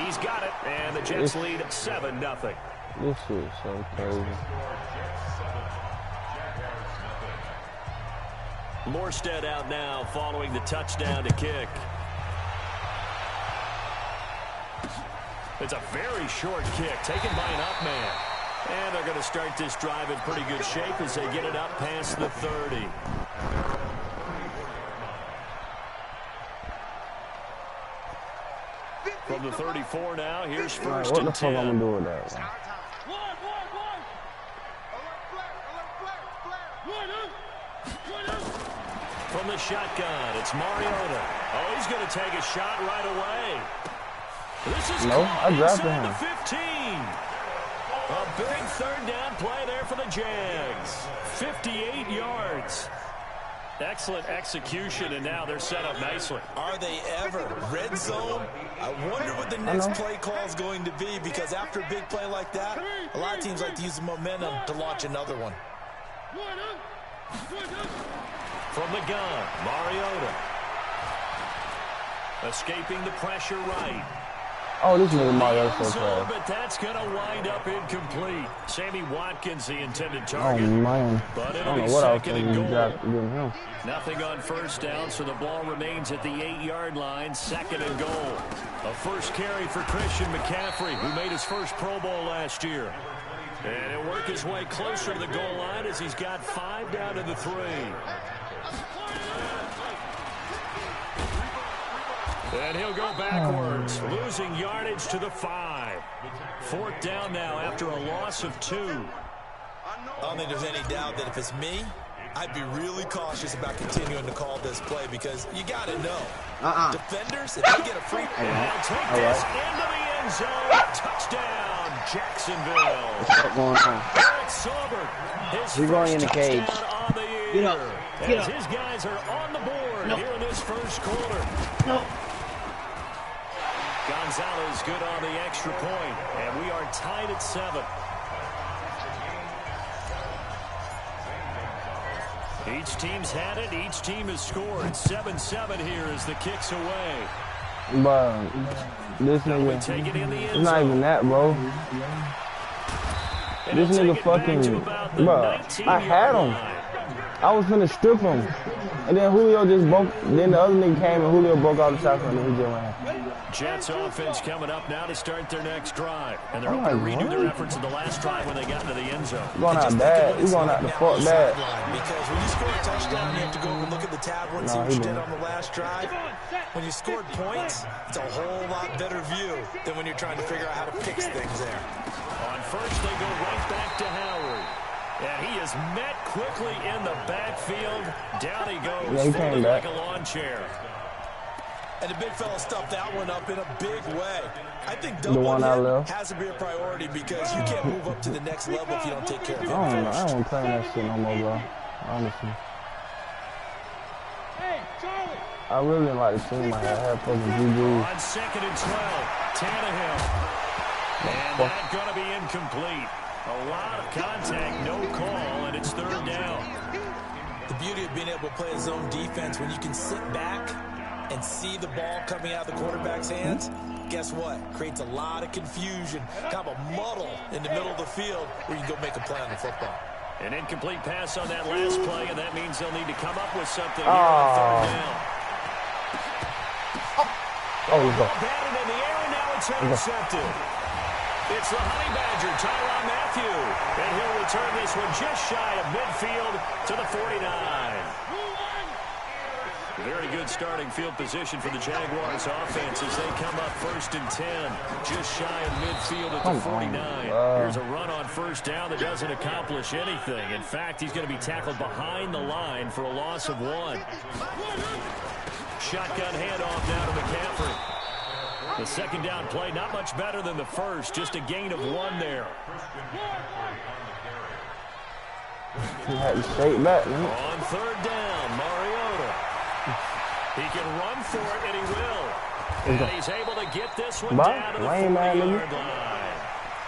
He's got it, and the Jets lead 7-0. This shit is so crazy. Morstead out now following the touchdown to kick. It's a very short kick taken by an up man. And they're going to start this drive in pretty good shape as they get it up past the 30. From the 34 now, here's first what and the 10. fuck I'm gonna do with that? From the shotgun, it's Mariota. Oh, he's going to take a shot right away. This is I drafted him. The 15. A big third down play there for the Jags. 58 yards. Excellent execution, and now they're set up nicely. Are they ever? Red zone? I wonder what the next play call is going to be, because after a big play like that, a lot of teams like to use the momentum to launch another one. From the gun, Mariota. Escaping the pressure right. Oh, this nigga Mariota so fast. But that's going to wind up incomplete. Sammy Watkins, the intended target. Oh, man. But I it'll don't be know what I was second thinking and you got to do him. Nothing on first down, so the ball remains at the 8-yard line, second and goal. A first carry for Christian McCaffrey, who made his first Pro Bowl last year. And he'll work his way closer to the goal line as he's got 5 down to the 3. And he'll go backwards, losing yardage to the 5. Fourth down now after a loss of 2. I don't think there's any doubt that if it's me, I'd be really cautious about continuing to call this play, because you got to know. Defenders, if they get a free play, they'll take this into the end zone. Touchdown, Jacksonville. What's going on? Eric Silver, his We're going in the cage. on the year. Get up. Get as up. his guys are on the board here in this first quarter. No. Gonzalez good on the extra point, and we are tied at 7. Each team's had it. Each team has scored. 7-7 here as the kick's away. But this nigga, it's not even that, bro. This nigga fucking, bro, I had him. I was finna strip him. And then Julio just broke, then the other nigga came and Julio broke all the tackles and then he just ran. Jets offense coming up now to start their next drive. And they're hoping to redo their efforts in the last drive when they got into the end zone. We're going out bad. We're going out the fuck bad. Because when you score a touchdown, you have to go and look at the tablet and see what you did on the last drive. When you scored points, it's a whole lot better view than when you're trying to figure out how to fix things there. On first, they go right back to Howard. And he is met quickly in the backfield. Down he goes, folded like a lawn chair. And the big fella stuffed that one up in a big way. I think The one I left has to be a priority, because you can't move up to the next level if you don't take care of it I don't know. first. I don't play that shit no more, bro. Honestly. I really didn't like the team I had fucking GG. On second and 12, Tannehill. And that's going to be incomplete. A lot of contact, no call, and it's third down. The beauty of being able to play a zone defense, when you can sit back and see the ball coming out of the quarterback's hands, guess what? Creates a lot of confusion, kind of a muddle in the middle of the field where you can go make a play on the football. An incomplete pass on that last play, and that means they'll need to come up with something here on third down. Batted in the air, and now it's intercepted. It's the Honey Badger, Tyrann Mathieu, and he'll return this one just shy of midfield to the 49. Very good starting field position for the Jaguars offense as they come up first and 10, just shy of midfield at the 49. Here's a run on first down that doesn't accomplish anything. In fact, he's going to be tackled behind the line for a loss of 1. Shotgun handoff now to McCaffrey. The second down play, not much better than the first, just a gain of 1 there. He had to straight back, man. On third down, Mariota. He can run for it, and he will. And he's able to get this one down to the 40-yard line.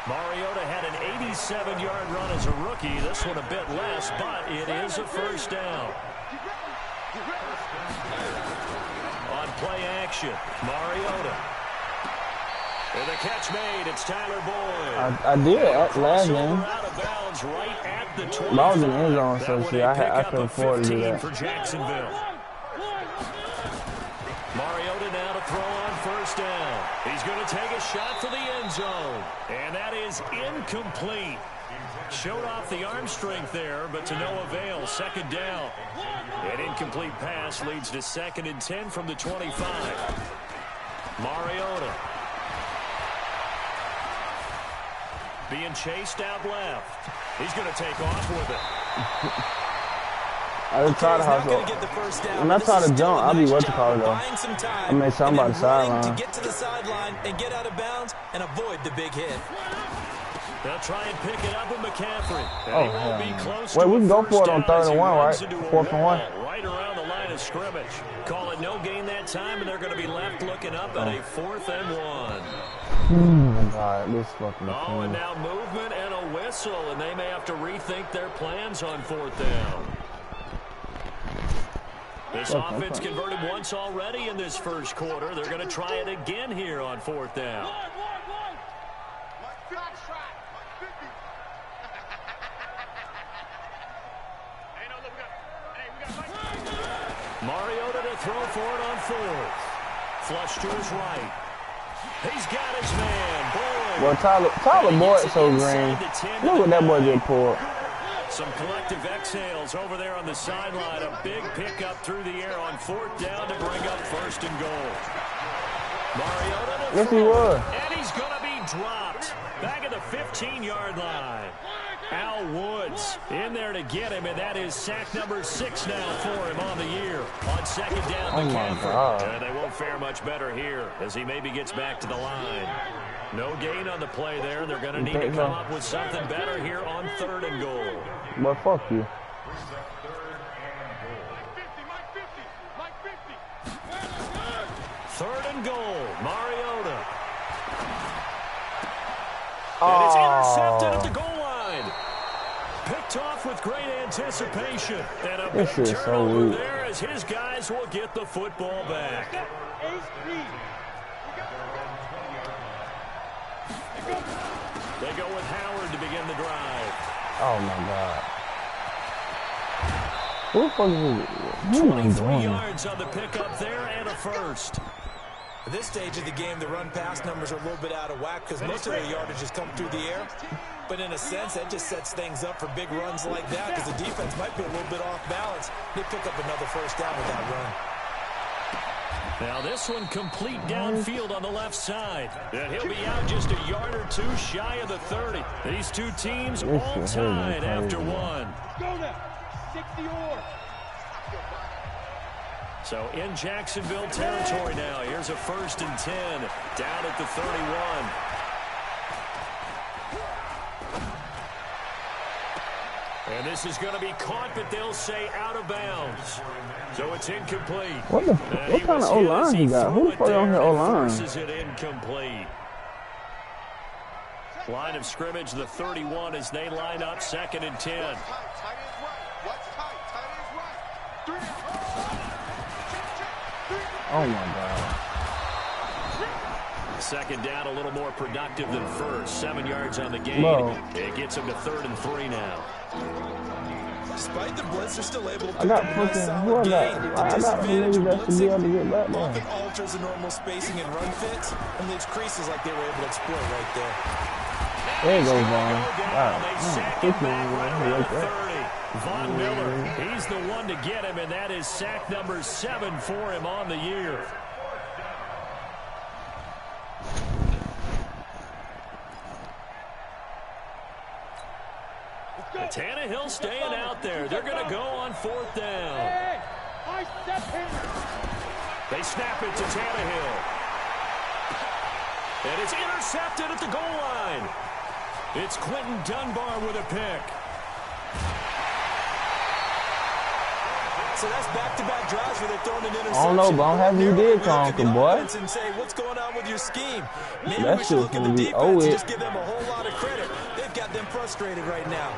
Mariota had an 87-yard run as a rookie. This one a bit less, but it is a first down. On play action, Mariota. And the catch made. It's Tyler Boyd. I did last game. Out of bounds right at the 20. But I was in the end zone, so see, I couldn't afford to do that. For Jacksonville. Mariota now to throw on first down. He's going to take a shot for the end zone. And that is incomplete. Showed off the arm strength there, but to no avail. Second down. An incomplete pass leads to 2nd and 10 from the 25. Mariota. Being chased out left. He's going to take off with it. I just try to hustle. When I try to jump, I'll be what you call it though. I made something by the sideline. To get to the sideline and get out of bounds and avoid the big hit. They'll try and pick it up with McCaffrey. Oh, wait, we can go for it on 3rd and 1, right? 4th and 1. Right around the line of scrimmage. Call it no gain that time, and they're going to be left looking up at a 4th and 1. Oh my God, this fucking and now movement and a whistle, and they may have to rethink their plans on 4th down. This offense converted once already in this first quarter. They're going to try it again here on 4th down. Mariota to throw for it on 4th. Flush to his right. He's got his man, Boyd. Well, Tyler Boyd so green. Look what that boy just pulled. Some collective exhales over there on the sideline. A big pickup through the air on 4th down to bring up 1st and goal. Mariota to yes, he was. And he's going to be dropped. Back at the 15-yard line. Al Woods in there to get him, and that is sack number 6 now for him on the year. On 2nd down, McCaffrey. They won't fare much better here as he maybe gets back to the line. No gain on the play there. They're going to need to come up with something better here on 3rd and goal. But fuck you. Third and goal, Mariota. And it's intercepted at the goal line. Picked off with great anticipation. And a big turnover there as his guys will get the football back. They go with Howard to begin the drive. Oh, my God. Who the fuck is it? 23 yards on the pickup there and a first. At this stage of the game, the run-pass numbers are a little bit out of whack because most of their yardage has come through the air. But in a sense, that just sets things up for big runs like that because the defense might be a little bit off balance. They pick up another first down with that run. Now this one complete downfield on the left side. And he'll be out just a yard or two shy of the 30. These two teams all tied after one. Go now. 60-or. So in Jacksonville territory now. Here's a 1st and 10 down at the 31. And this is going to be caught, but they'll say out of bounds. So it's incomplete. What kind of O-line he got? Who the fuck on here O-line? Forces it incomplete. Line of scrimmage, the 31 as they line up 2nd and 10. Oh, my God. 2nd down, a little more productive than first. 7 yards on the gain. It gets him to 3rd and 3 now. Despite the blitz, they're still able to pick up a nice solid gain. The disadvantage of blitzing often alters the normal spacing and run fits and leaves creases like they were able to exploit right there. There you go, Vaughn. Von Miller, he's the one to get him, and that is sack number 7 for him on the year. Tannehill staying out there. They're going to go on 4th down. They snap it to Tannehill. And it's intercepted at the goal line. It's Quentin Dunbar with a pick. So that's back-to-back drives where they've thrown an interception. I don't know, but I'm happy you did conquer, boy. And say, what's going on with your scheme? Maybe that we should look at the defense and just give them a whole lot of credit. They've got them frustrated right now.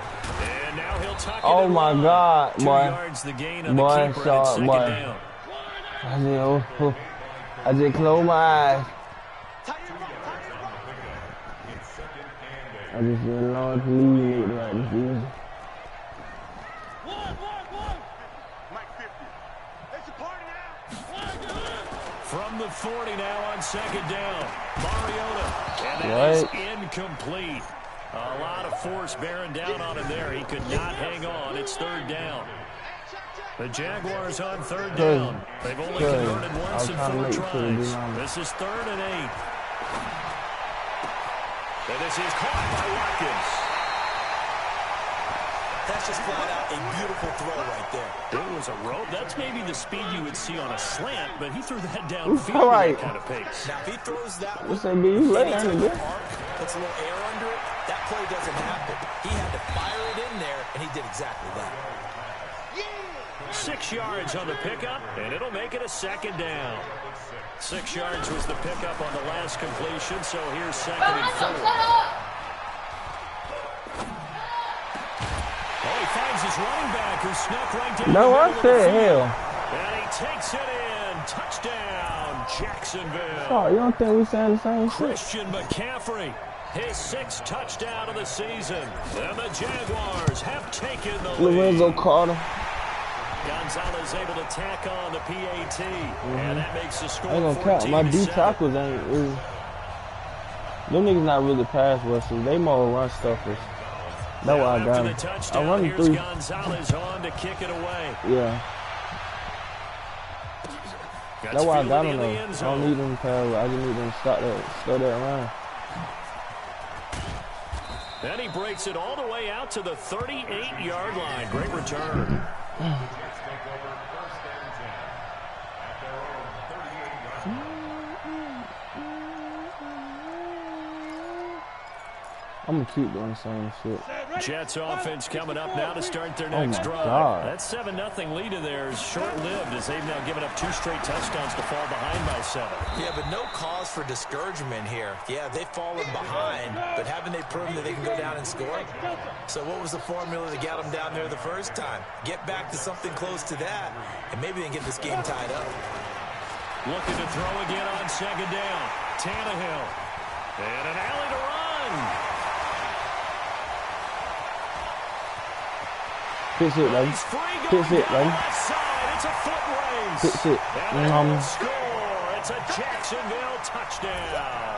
And now he'll tuck it oh, my God, 2 boy. yards the gain on the keeper, and it's 2nd down. I just closed my eyes. I just didn't know if lead it right this easy. From the 40 now on second down. Mariota. And that is incomplete. A lot of force bearing down on him there. He could not hang on. It's third down. The Jaguars on third down. They've only converted once in 4 tries. This is 3rd and 8. And this is caught by Watkins. That's just flat out a beautiful throw right there. It was a rope. That's maybe the speed you would see on a slant, but he threw that downfield with that kind of pace. Now, if he throws that puts a little air under it, that play doesn't happen. He had to fire it in there, and he did exactly that. 6 yards on the pickup, and it'll make it a second down. 6 yards was the pickup on the last completion, so here's 2nd and 4. Oh, he finds his running back who snuck right down the middle of the field. And he takes it in. Touchdown, Jacksonville. Oh, you don't think we're saying the same shit? Christian McCaffrey, his 6th touchdown of the season. And the Jaguars have taken the lead. Lorenzo Carter. Gonzalez able to tack on the PAT, and that makes the score. I ain't gonna count. My D tackles ain't. Them niggas not really pass rushers. They more run stuffers. That's why I got him. I run here's 3. Gonzalez on to kick it away. Yeah. That's why I got him though. I don't need them pass. I just need them to start that run. Then he breaks it all the way out to the 38-yard line. Great return. I'm gonna keep doing the same shit. Jets offense coming up now to start their next drive. God. That 7-0 lead in there is short-lived as they've now given up 2 straight touchdowns to fall behind by 7. Yeah, but no cause for discouragement here. Yeah, they've fallen behind, but haven't they proven that they can go down and score? So what was the formula that got them down there the first time? Get back to something close to that, and maybe they can get this game tied up. Looking to throw again on second down. Tannehill. And an alley to run. Fix it, baby. Fix it, baby. It's a foot race. Fix it. Score. It's a Jacksonville touchdown.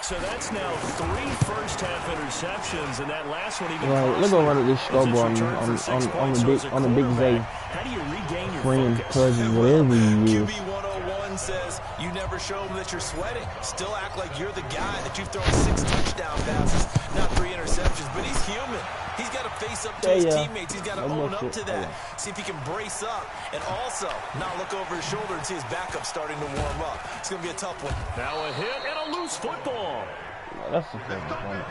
So that's now 3 first-half interceptions, and that last one even. Right, let's go run at this scoreboard on the big Zay. How do you regain your friend, focus? cousin, whatever you use. QB 101 says you never show them that you're sweating. Still act like you're the guy that you've thrown 6 touchdown passes, not 3 interceptions. But he's human. He's got to face up to his teammates. He's got to own up to that. See if he can brace up and also not look over his shoulder and see his backup starting to warm up. It's going to be a tough one. Now a hit and a loose football. That's the fucking point.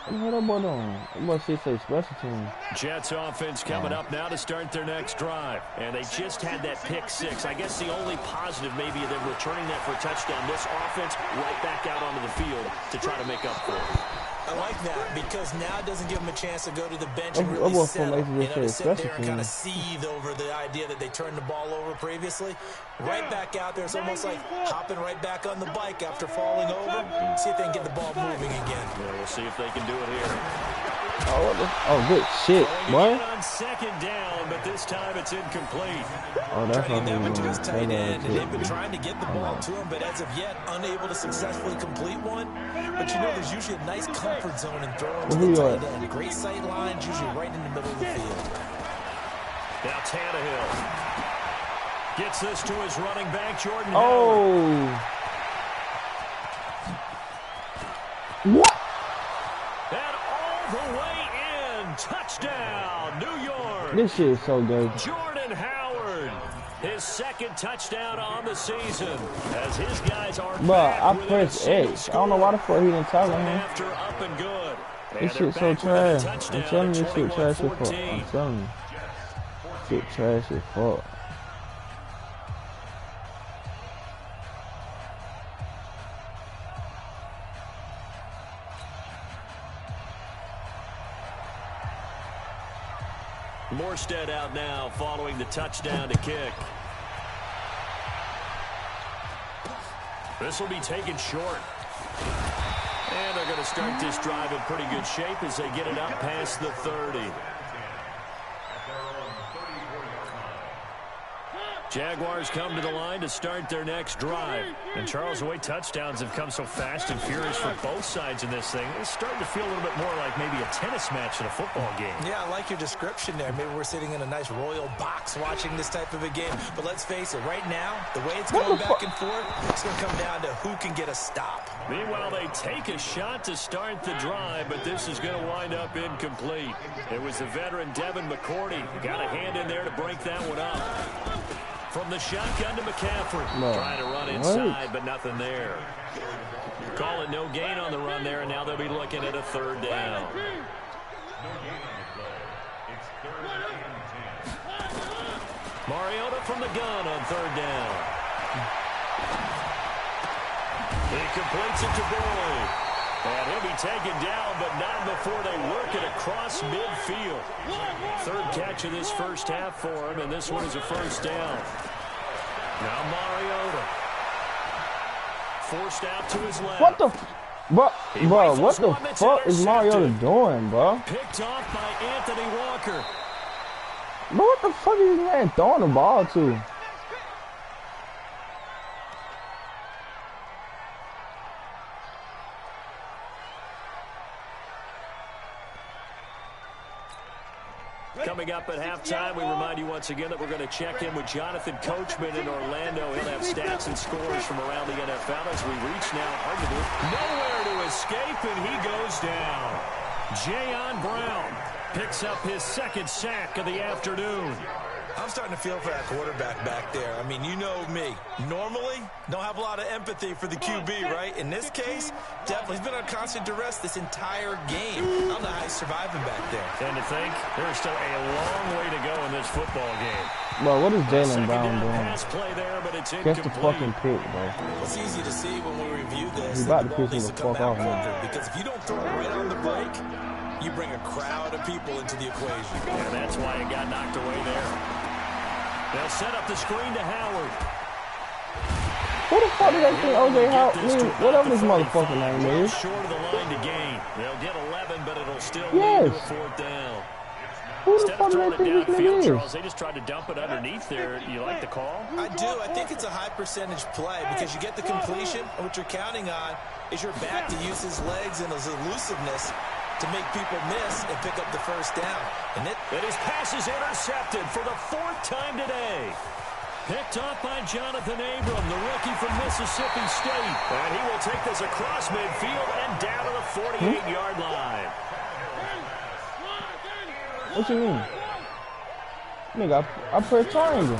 What that boy doing? That boy should say special team. Jets offense coming up now to start their next drive. And they just had that pick 6. I guess the only positive maybe of them returning that for a touchdown. This offense right back out onto the field to try to make up for it. I like that because now it doesn't give them a chance to go to the bench and really settle. To sit there and kind of seethe over the idea that they turned the ball over previously. Right back out there. It's almost like hopping right back on the bike after falling over. See if they can get the ball moving again. Yeah, we'll see if they can do it here. Oh, good shit, boy. On second down, but this time it's incomplete. Oh, that's trying to get that one to his tight end, and they've been trying to get the ball to him, but as of yet, unable to successfully complete one. But you know, there's usually a nice comfort zone in throwing to the tight end. Great sight lines, usually right in the middle of the field. Now Tannehill gets this to his running back, Jordan Howard. Oh. What? And all the way in. Touchdown, New York. This shit is so good. Jordan Howard. His 2nd touchdown on the season as his guys are back. I pressed X. I don't know why the fuck he didn't tackle him. After up and good. This shit's so trash. I'm telling you, this shit trash as fuck. I'm telling you. Shit trash as fuck. Morstead out now following the touchdown to kick. This will be taken short. And they're going to start this drive in pretty good shape as they get it up past the 30. Jaguars come to the line to start their next drive. And Charles, the way touchdowns have come so fast and furious for both sides in this thing, it's starting to feel a little bit more like maybe a tennis match in a football game. Yeah, I like your description there. Maybe we're sitting in a nice royal box watching this type of a game. But let's face it, right now, the way it's going back and forth, it's going to come down to who can get a stop. Meanwhile, they take a shot to start the drive, but this is going to wind up incomplete. It was the veteran Devin McCourty who got a hand in there to break that one up. From the shotgun to McCaffrey. Trying to run inside, but nothing there. Call it no gain on the run there, and now they'll be looking at a third down. Mariota from the gun on third down. He completes it to Boyd. And he'll be taken down, but not before they work it across midfield. Third catch of this first half for him, and this one is a first down. Now Mariota. Forced out to his left. What the bro, what the fuck is Mariota doing, bro? Picked off by Anthony Walker. Bro, what the fuck is this man throwing the ball to? Coming up at halftime, we remind you once again that we're going to check in with Jonathan Coachman in Orlando. He'll have stats and scores from around the NFL as we reach now. Nowhere to escape, and he goes down. Jayon Brown picks up his second sack of the afternoon. I'm starting to feel for that quarterback back there. I mean, you know me. Normally, don't have a lot of empathy for the QB, right? In this case, definitely. He's been on constant duress this entire game. I don't know how he's surviving back there. And to think, there's still a long way to go in this football game. Bro, what is Jalen Brown doing? Pass play there, but it's Get the fucking pick, bro. It's easy to see when we review this. He's about to the ball piss him needs the to come fuck out off, man. quicker, because if you don't throw it right on the break, you bring a crowd of people into the equation. And that's why it got knocked away there. They'll set up the screen to Howard. Who the fuck did that think OJ Howard? Whatever this motherfucking name is. Short of the line to gain. They'll get 11, but it'll still lead to a fourth down. Who the Instead fuck of throwing did it they think downfield, this Charles, is? they just tried to dump it underneath there. You like the call? I do. I think it's a high percentage play because you get the completion, and what you're counting on is your back to use his legs and his elusiveness to make people miss and pick up the first down. And his pass is intercepted for the fourth time today. Picked off by Jonathan Abram, the rookie from Mississippi State. And he will take this across midfield and down to the 48-yard line. What you mean? Nigga, I pressed triangle.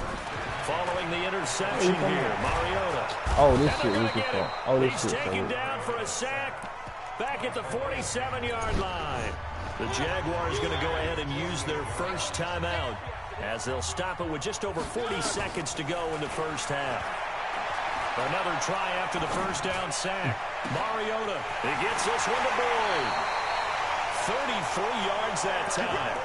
Following the interception here, Mariota. Oh, this shit we can fall. Oh, this shit. He's taken down for a sack back at the 47-yard line. The Jaguars going to go ahead and use their first timeout as they'll stop it with just over 40 seconds to go in the first half. Another try after the first down sack. Mariota, he gets this one to Boyd. 33 yards that time.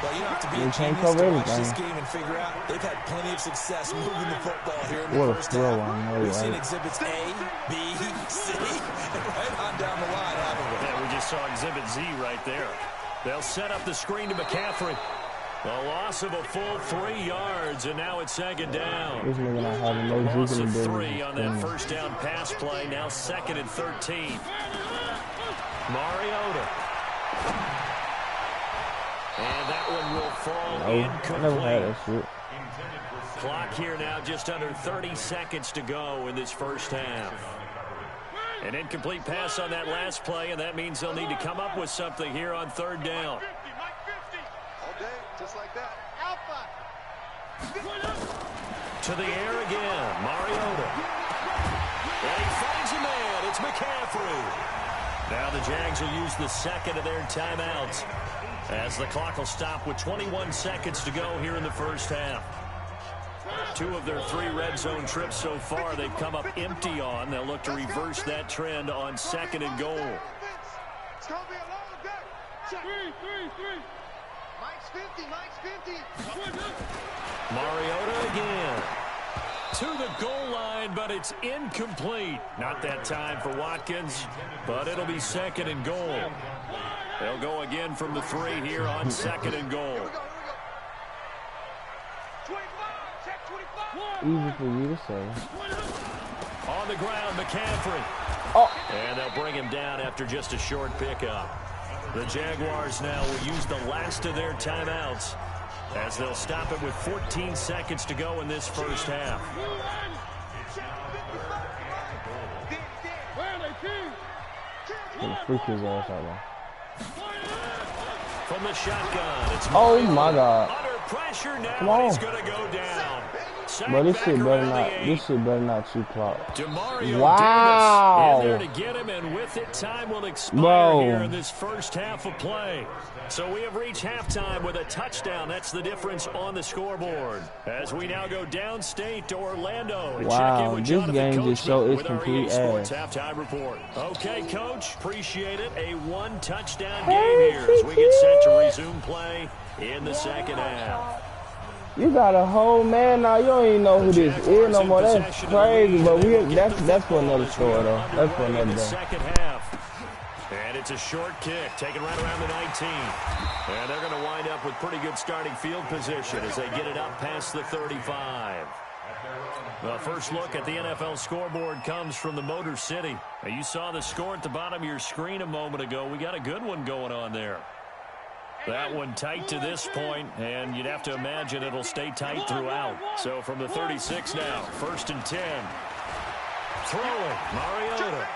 Well, you don't have to be a genius to watch this game and figure out they've had plenty of success moving the football here in the first half. We've seen exhibits A, B, C, and right on down the line, haven't we? Yeah, we just saw exhibit Z right there. They'll set up the screen to McCaffrey. A loss of a full 3 yards, and now it's second down. This nigga not having no Loss juke in of the 3 on that first down pass play. Now second and 13. Mariota. And that one will fall incomplete. I never had that shit. Clock here now just under 30 seconds to go in this first half. An incomplete pass on that last play, and that means they'll need to come up with something here on third down. All day, just like that. Alpha. To the air again, Mariota. And he finds a man. It's McCaffrey. Now the Jags will use the second of their timeouts as the clock will stop with 21 seconds to go here in the first half. 2 of their 3 red zone trips so far they've come up empty on. They'll look to reverse that trend on second and goal. It's going to be a long day. 3. Mike's 50. Mariota again. To the goal line, but it's incomplete. Not that time for Watkins, but it'll be 2nd and goal. They'll go again from the 3 here on 2nd and goal. Easy for you to say. On the ground, McCaffrey. Oh. And they'll bring him down after just a short pickup. The Jaguars now will use the last of their timeouts as they'll stop it with 14 seconds to go in this first half. Freak his ass out there. From the shotgun, it's oh my God! Under pressure now. Come on. He's going to go down. But this shit better not cheap clock. Wow! In there to get him, and with it, time will expire here in this first half of play. So we have reached halftime with a touchdown. That's the difference on the scoreboard. As we now go downstate to Orlando. And check in with this game just showed its complete ass. Halftime report. Okay, Coach, appreciate it. A one-touchdown game here as we get set to resume play in the second half. You got a whole man now. You don't even know who this is no more. That's crazy. But that's for another story, though. That's for another day. Second half. And it's a short kick, taken right around the 19. And they're going to wind up with pretty good starting field position as they get it up past the 35. The first look at the NFL scoreboard comes from the Motor City. Now, you saw the score at the bottom of your screen a moment ago. We got a good one going on there. That one tight to this point, and you'd have to imagine it'll stay tight throughout. So from the 36 now, 1st and 10. Throwing, Mariota.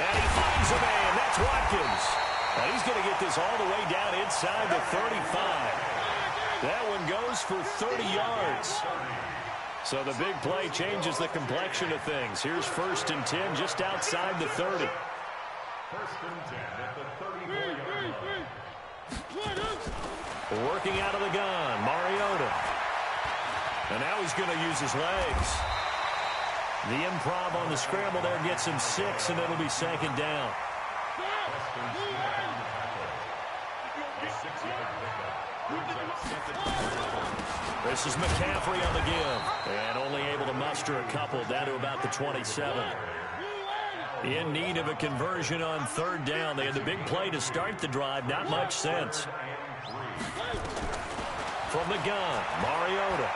And he finds a man. That's Watkins. And he's going to get this all the way down inside the 35. That one goes for 30 yards. So the big play changes the complexion of things. Here's 1st and 10 just outside the 30. 1st and 10 at the 34-yard line. Working out of the gun, Mariota. And now he's going to use his legs. The improv on the scramble there gets him 6, and it'll be 2nd down. This is McCaffrey on the give, and only able to muster a couple down to about the 27. In need of a conversion on 3rd down. They had the big play to start the drive. Not much sense. From the gun, Mariota.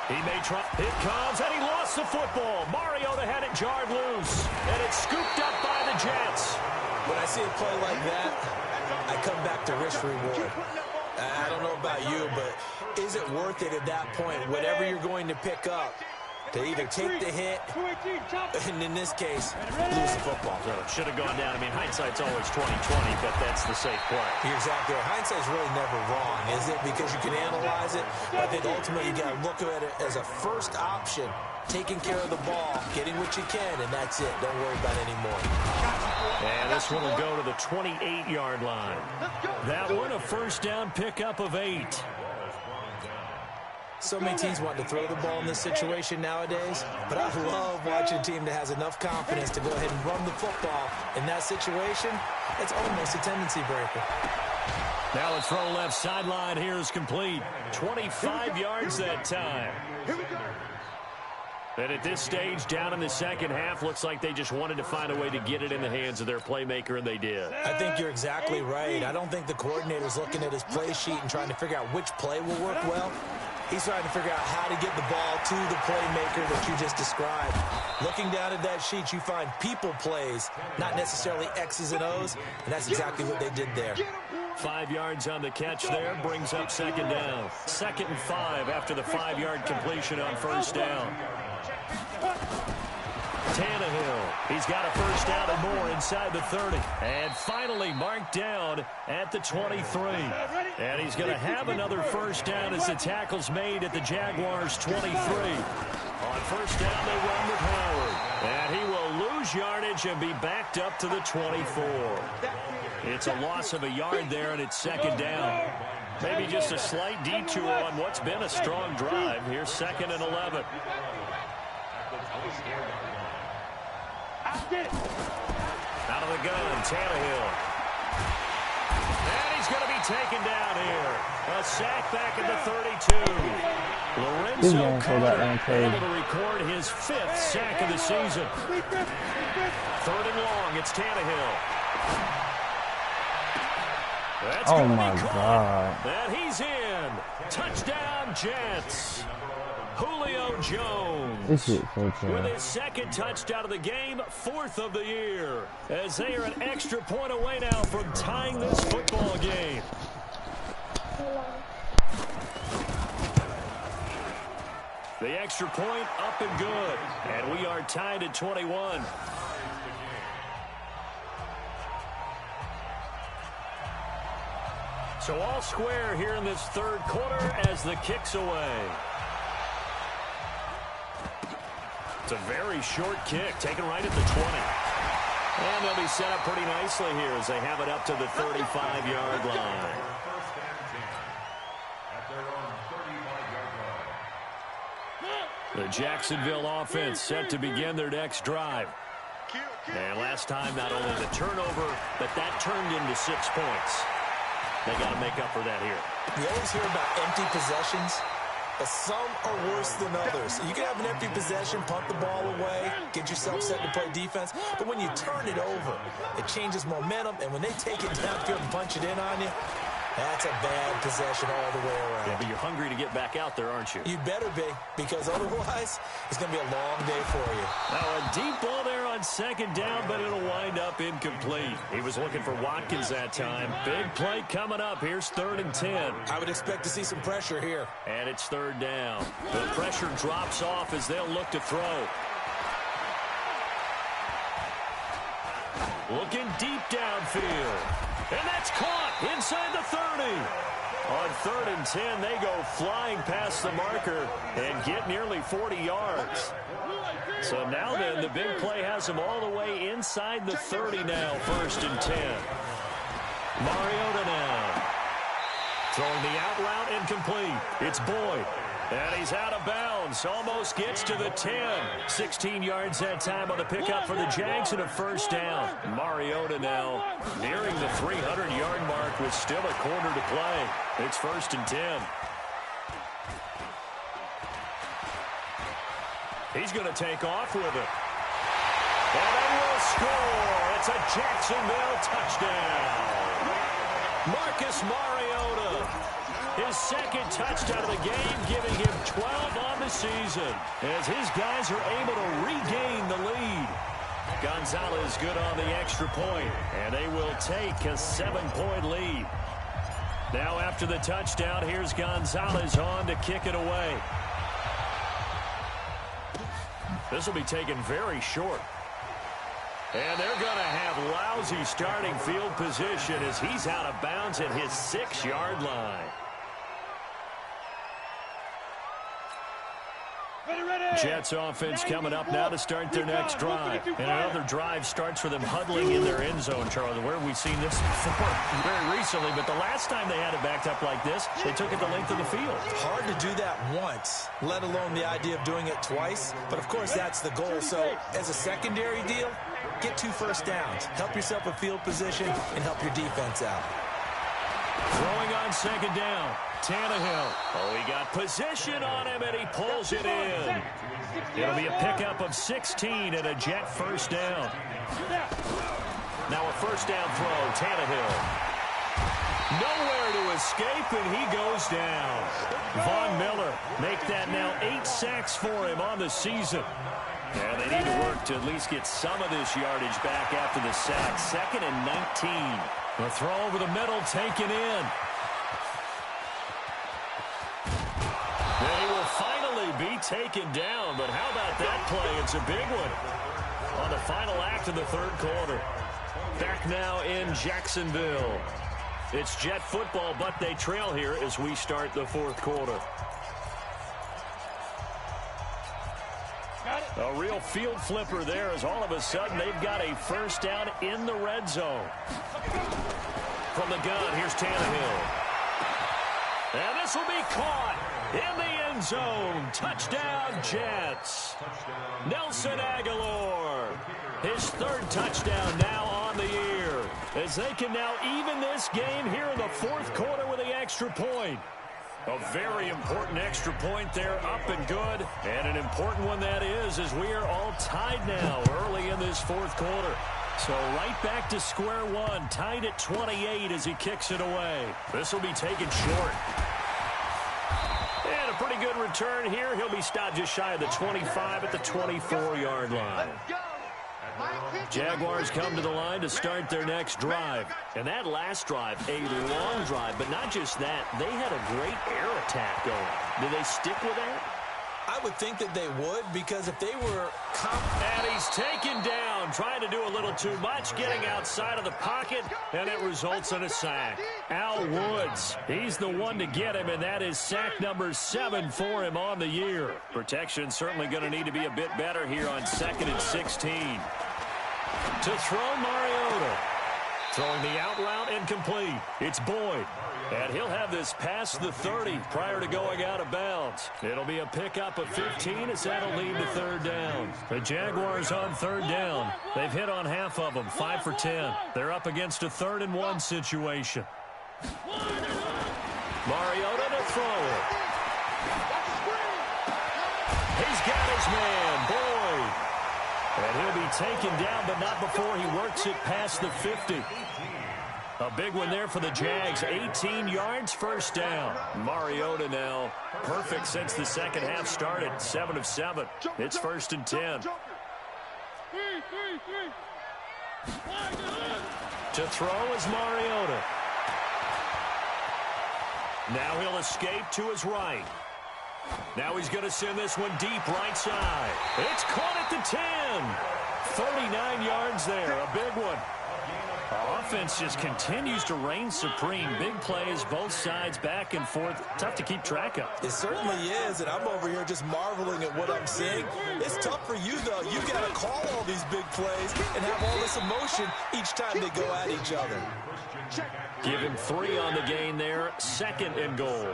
He may try. It comes, and he lost the football. Mariota had it jarred loose, and it's scooped up by the Jets. When I see a play like that, I come back to risk reward. I don't know about you, but is it worth it at that point, whatever you're going to pick up, to either take the hit, and in this case, lose the football? So it should have gone down. I mean, hindsight's always 20/20, but that's the safe play. You're exactly right. Hindsight's really never wrong, is it? Because you can analyze it, but I think ultimately you got to look at it as a first option, taking care of the ball, getting what you can, and that's it. Don't worry about it anymore. And this one will go to the 28-yard line. That one a 1st down pickup of 8. So many teams want to throw the ball in this situation nowadays, but I love watching a team that has enough confidence to go ahead and run the football. In that situation, it's almost a tendency breaker. Now the throw left sideline here is complete. 25 yards that time. And at this stage, down in the second half, looks like they just wanted to find a way to get it in the hands of their playmaker, and they did. I think you're exactly right. I don't think the coordinator's looking at his play sheet and trying to figure out which play will work well. He's trying to figure out how to get the ball to the playmaker that you just described. Looking down at that sheet, you find people plays, not necessarily X's and O's, and that's exactly what they did there. 5 yards on the catch there, brings up 2nd down. 2nd and 5 after the 5-yard completion on 1st down. Tannehill, he's got a 1st down and more inside the 30. And finally marked down at the 23. And he's going to have another 1st down as the tackle's made at the Jaguars' 23. On 1st down, they run with Howard. And he will lose yardage and be backed up to the 24. It's a loss of a yard there, and it's 2nd down. Maybe just a slight detour on what's been a strong drive. Here's 2nd and 11. Out of the gun, Tannehill. And he's going to be taken down here. A sack back at the 32. Lorenzo Carter able to record his 5th sack of the season. 3rd and long. It's Tannehill. That's oh my God. And he's in. Touchdown, Jets. Julio Jones This shit so with his 2nd touchdown of the game, 4th of the year, as they are an extra point away now from tying this football game. The extra point up and good, and we are tied at 21. So all square here in this 3rd quarter as the kick's away. It's a very short kick, taken right at the 20. And they'll be set up pretty nicely here as they have it up to the 35-yard line. The Jacksonville offense set to begin their next drive. And last time, not only the turnover, but that turned into 6 points. They got to make up for that here. You always hear about empty possessions, but some are worse than others. You can have an empty possession, punt the ball away, get yourself set to play defense, but when you turn it over, it changes momentum, and when they take it downfield and punch it in on you, that's a bad possession all the way around. Yeah, but you're hungry to get back out there, aren't you? You better be, because otherwise, it's going to be a long day for you. Now, a deep ball there on 2nd down, but it'll wind up incomplete. He was looking for Watkins that time. Big play coming up. Here's 3rd and 10. I would expect to see some pressure here. And it's 3rd down. The pressure drops off as they'll look to throw. Looking deep downfield. And that's caught inside the 30. On 3rd and 10, they go flying past the marker and get nearly 40 yards. So now then, the big play has them all the way inside the 30 now, 1st and 10. Mariota now. Throwing the out route incomplete. It's Boyd. And he's out of bounds. Almost gets to the 10. 16 yards that time on the pickup for the Jags and a 1st down. Mariota now nearing the 300-yard mark with still a quarter to play. It's 1st and 10. He's going to take off with it. And they will score. It's a Jacksonville touchdown. Marcus Mariota. His 2nd touchdown of the game, giving him 12 on the season, as his guys are able to regain the lead. Gonzalez good on the extra point, and they will take a 7-point lead. Now after the touchdown, here's Gonzalez on to kick it away. This will be taken very short. And they're going to have lousy starting field position as he's out of bounds at his 6-yard line. Jets offense coming up now to start their next drive. And another drive starts with them huddling in their end zone, Charlie. Where we've seen this before very recently, but the last time they had it backed up like this, they took it the length of the field. Hard to do that once, let alone the idea of doing it twice. But, of course, that's the goal. So, as a secondary deal, get 2 first downs. Help yourself with field position and help your defense out. Throwing on 2nd down. Tannehill. Oh, he got position on him, and he pulls it in. It'll be a pickup of 16 and a Jet 1st down. Now a 1st down throw, Tannehill. Nowhere to escape, and he goes down. Von Miller make that now 8 sacks for him on the season. Yeah, they need to work to at least get some of this yardage back after the sack. 2nd and 19. The throw over the middle taken in. They will finally be taken down, but how about that play? It's a big one on the final act of the 3rd quarter. Back now in Jacksonville. It's Jet football, but they trail here as we start the 4th quarter. A real field flipper there as all of a sudden they've got a 1st down in the red zone. From the gun, here's Tannehill. And this will be caught in the end zone. Touchdown, Jets. Nelson Aguilar. His 3rd touchdown now on the year. as they can now even this game here in the fourth quarter with the extra point. A very important extra point there, up and good. And an important one that is, as we are all tied now early in this fourth quarter. So right back to square one, tied at 28 as he kicks it away. This will be taken short. And a pretty good return here. He'll be stopped just shy of the 25 at the 24-yard line. Jaguars come to the line to start their next drive. And that last drive, a long drive, but not just that. They had a great air attack going. Do they stick with that? I would think that they would, because if they were... And he's taken down, trying to do a little too much, getting outside of the pocket, and it results in a sack. Al Woods, he's the one to get him, and that is sack number 7 for him on the year. Protection certainly going to need to be a bit better here on 2nd and 16. To throw, Mariota. Throwing the out route incomplete. It's Boyd. And he'll have this past the 30 prior to going out of bounds. It'll be a pickup of 15 as that'll lead to third down. The Jaguars on third down. They've hit on half of them, 5 for 10. They're up against a 3rd and 1 situation. Mariota to throw it. He's got his man, Boyd. And he'll be taken down, but not before he works it past the 50. A big one there for the Jags. 18 yards, first down. Mariota now perfect since the second half started. 7 of 7. It's 1st and 10. To throw is Mariota. Now he'll escape to his right. Now he's going to send this one deep right side. It's caught at the 10. 39 yards there, a big one. Offense just continues to reign supreme. Big plays, both sides, back and forth. Tough to keep track of. It certainly is, and I'm over here just marveling at what I'm seeing. It's tough for you, though. You've got to call all these big plays and have all this emotion each time they go at each other. Give him 3 on the gain there. 2nd and goal.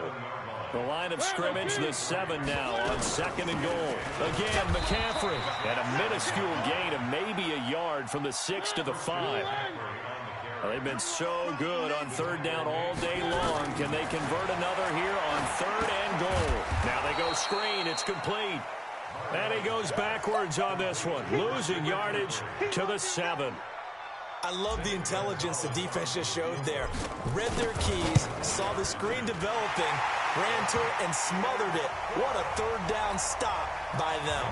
The line of scrimmage, the 7 now on 2nd and goal. Again, McCaffrey. And a minuscule gain of maybe a yard from the 6 to the 5. Well, they've been so good on third down all day long. Can they convert another here on 3rd and goal? Now they go screen. It's complete. And he goes backwards on this one. Losing yardage to the 7. I love the intelligence the defense just showed there. Read their keys, saw the screen developing, ran to it, and smothered it. What a third down stop by them.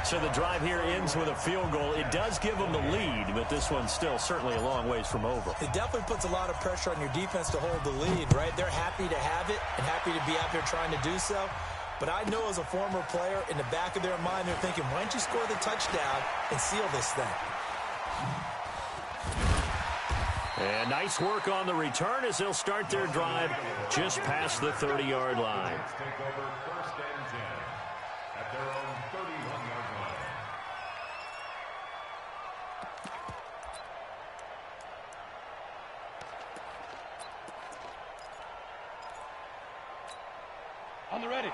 So the drive here ends with a field goal. It does give them the lead, but this one's still certainly a long ways from over. It definitely puts a lot of pressure on your defense to hold the lead, right? They're happy to have it and happy to be out there trying to do so. But I know as a former player, in the back of their mind, they're thinking, why don't you score the touchdown and seal this thing? And nice work on the return as they'll start their drive just past the 30-yard line.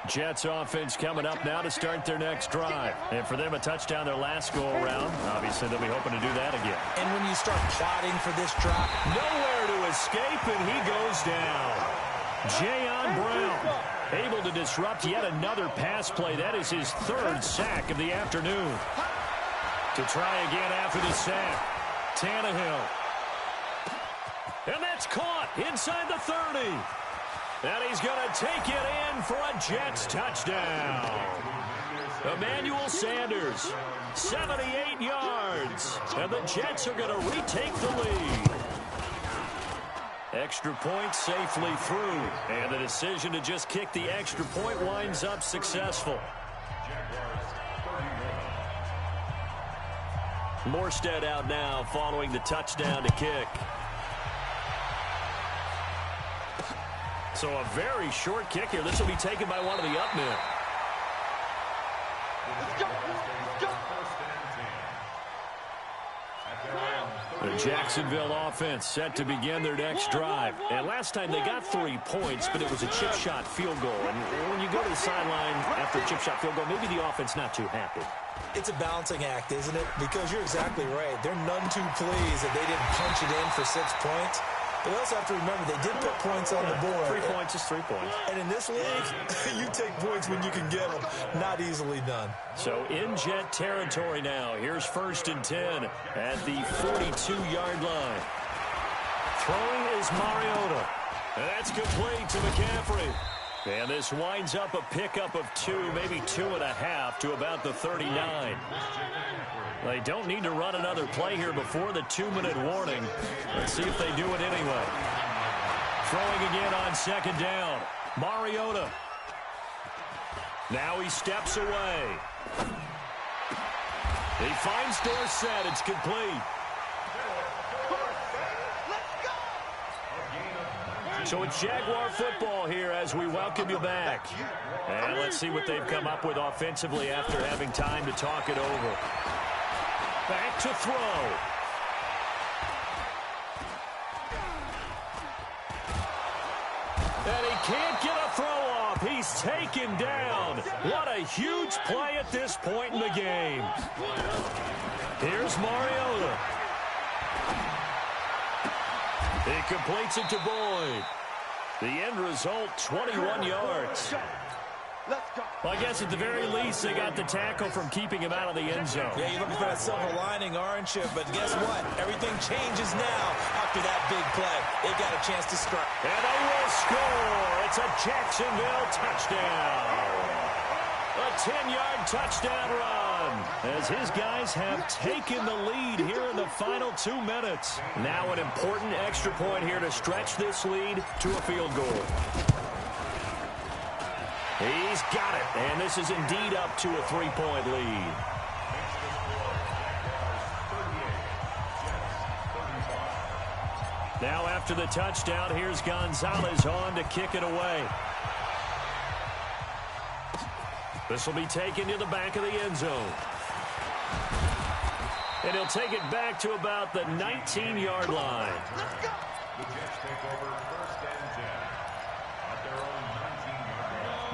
Jets offense coming up now to start their next drive. And for them, a touchdown their last go-around. Obviously, they'll be hoping to do that again. And when you start plotting for this drop, nowhere to escape, and he goes down. Jayon Brown able to disrupt yet another pass play. That is his 3rd sack of the afternoon. To try again after the sack, Tannehill. And that's caught inside the 30. And he's going to take it in for a Jets touchdown. Emmanuel Sanders, 78 yards. And the Jets are going to retake the lead. Extra point safely through. And the decision to just kick the extra point winds up successful. Morstead out now following the touchdown to kick. So a very short kick here. This will be taken by one of the up men. The Jacksonville offense set to begin their next drive. And last time they got 3 points, but it was a chip shot field goal. And when you go to the sideline after a chip shot field goal, maybe the offense not too happy. It's a balancing act, isn't it? Because you're exactly right. They're none too pleased that they didn't punch it in for 6 points. But you also have to remember they did put points on the board. 3 points is 3 points. And in this league, you take points when you can get them. Not easily done. So in Jet territory now. Here's 1st and 10 at the 42-yard line. Throwing is Mariota. And that's complete to McCaffrey. And this winds up a pickup of 2, maybe 2.5 to about the 39. They don't need to run another play here before the 2-minute warning. Let's see if they do it anyway. Throwing again on 2nd down. Mariota. Now he steps away. He finds Dorsett. It's complete. So it's Jaguar football here as we welcome you back. And let's see what they've come up with offensively after having time to talk it over. Back to throw. And he can't get a throw off. He's taken down. What a huge play at this point in the game. Here's Mariota. He completes it to Boyd. The end result, 21 yards. Well, I guess at the very least, they got the tackle from keeping him out of the end zone. Yeah, you're looking for that silver lining, aren't you? But guess what? Everything changes now after that big play. They got a chance to strike. And they will score. It's a Jacksonville touchdown. A 10-yard touchdown run as his guys have taken the lead here in the final 2 minutes. Now an important extra point here to stretch this lead to a field goal. He's got it, and this is indeed up to a 3-point lead. Now after the touchdown, here's Gonzalez on to kick it away. This will be taken to the back of the end zone. And he'll take it back to about the 19-yard line.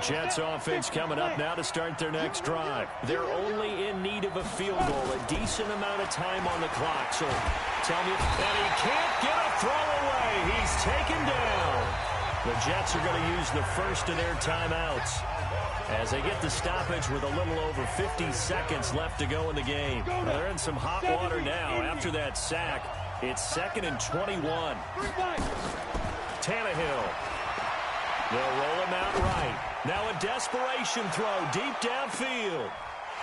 Jets offense coming up now to start their next drive. They're only in need of a field goal, a decent amount of time on the clock. So tell me, and he can't get a throw away. He's taken down. The Jets are going to use the first of their timeouts as they get the stoppage with a little over 50 seconds left to go in the game. They're in some hot water now after that sack. It's 2nd and 21. Tannehill. They'll roll him out right. Now a desperation throw deep downfield.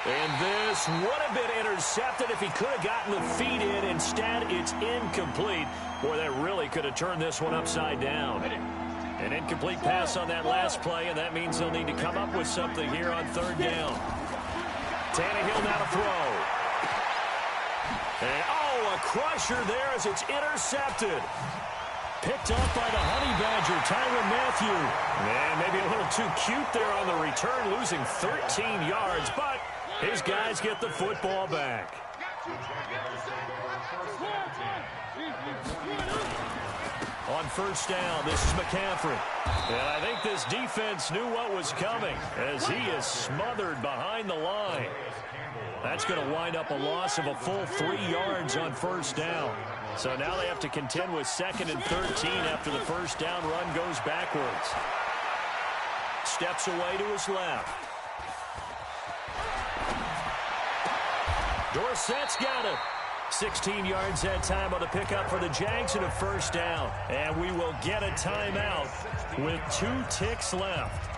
And this would have been intercepted if he could have gotten the feet in. Instead, it's incomplete. Boy, that really could have turned this one upside down. An incomplete pass on that last play, and that means they'll need to come up with something here on 3rd down. Tannehill now to throw. And, oh, a crusher there as it's intercepted. Picked up by the Honey Badger, Tyrann Mathieu. Man, maybe a little too cute there on the return, losing 13 yards, but his guys get the football back. On 1st down, this is McCaffrey. And I think this defense knew what was coming as he is smothered behind the line. That's going to wind up a loss of a full 3 yards on 1st down. So now they have to contend with 2nd and 13 after the 1st down run goes backwards. Steps away to his left. Dorsett's got it. 16 yards that time on the pickup for the Jags and a 1st down. And we will get a timeout with 2 ticks left.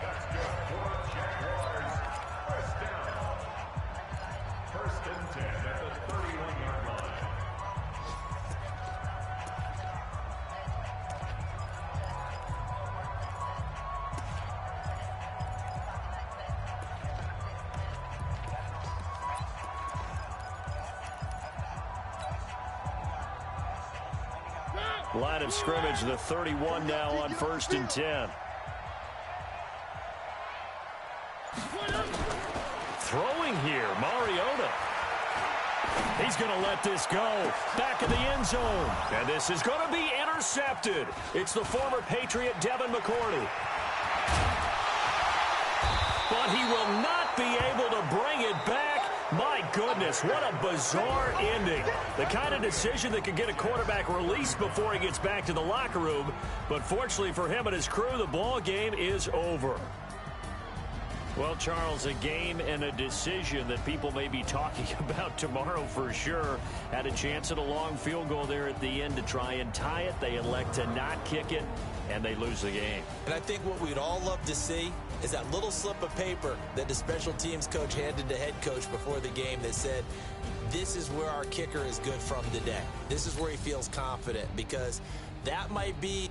Line of scrimmage, the 31 now on 1st and 10. Throwing here, Mariota. He's going to let this go. Back in the end zone. And this is going to be intercepted. It's the former Patriot Devin McCourty. But he will not be able to bring it back. My goodness, what a bizarre ending. The kind of decision that could get a quarterback released before he gets back to the locker room. But fortunately for him and his crew, the ball game is over. Well, Charles, a game and a decision that people may be talking about tomorrow for sure. Had a chance at a long field goal there at the end to try and tie it. They elect to not kick it, and they lose the game. And I think what we'd all love to see is that little slip of paper that the special teams coach handed to head coach before the game that said, this is where our kicker is good from today. This is where he feels confident, because that might be